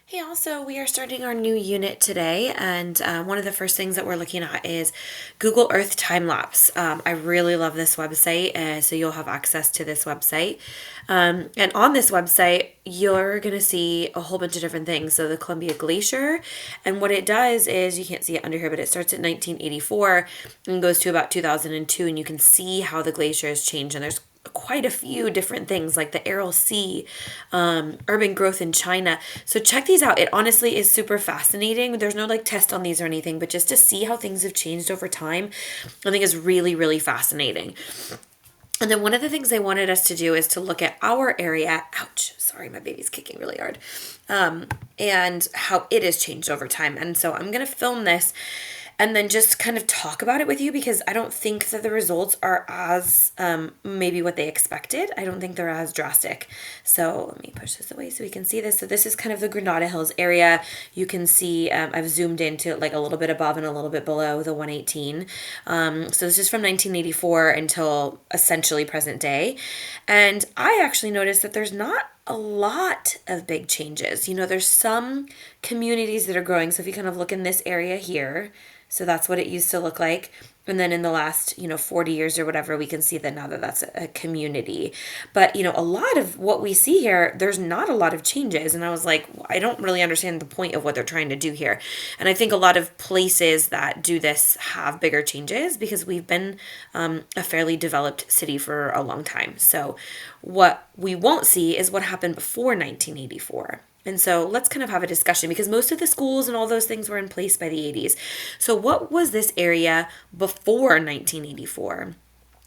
Hey, also, we are starting our new unit today, and one of the first things that we're looking at is Google Earth Timelapse. I really love this website, so you'll have access to this website. And on this website, you're going to see a whole bunch of different things. So, the Columbia Glacier, and what it does is you can't see it under here, but it starts at 1984 and goes to about 2002, and you can see how the glacier has changed. And there's quite a few different things like the Aral Sea, urban growth in China. So check these out. It honestly is super fascinating. There's no like test on these or anything, but just to see how things have changed over time, I think is really, really fascinating. And then one of the things they wanted us to do is to look at our area. Ouch, sorry, my baby's kicking really hard. And how it has changed over time. And so I'm going to film this and then just kind of talk about it with you because I don't think that the results are as maybe what they expected. I don't think they're as drastic. So let me push this away so we can see this. So this is kind of the Granada Hills area. You can see I've zoomed into like a little bit above and a little bit below the 118. So this is from 1984 until essentially present day. And I actually noticed that there's not a lot of big changes. There's some communities that are growing. So if you kind of look in this area here, so that's what it used to look like. And then in the last, 40 years or whatever, we can see that now that that's a community. But, a lot of what we see here, there's not a lot of changes. And I was like, I don't really understand the point of what they're trying to do here. And I think a lot of places that do this have bigger changes because we've been a fairly developed city for a long time. So what we won't see is what happened before 1984. And so let's kind of have a discussion because most of the schools and all those things were in place by the 80s. So what was this area before 1984?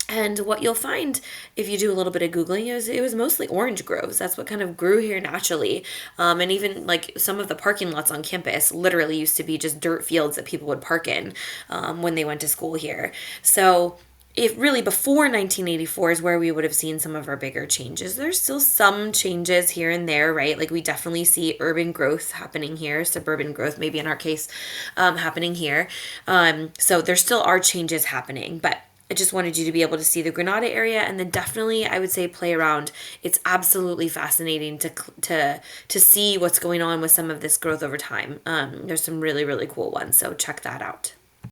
And what you'll find if you do a little bit of Googling is it was mostly orange groves. That's what kind of grew here naturally. And even like some of the parking lots on campus literally used to be just dirt fields that people would park in when they went to school here. So if really before 1984 is where we would have seen some of our bigger changes. There's still some changes here and there, right? Like we definitely see urban growth happening here, suburban growth, maybe in our case, happening here. So there still are changes happening, but I just wanted you to be able to see the Granada area, and then definitely I would say play around. It's absolutely fascinating to see what's going on with some of this growth over time. There's some really, really cool ones, so check that out.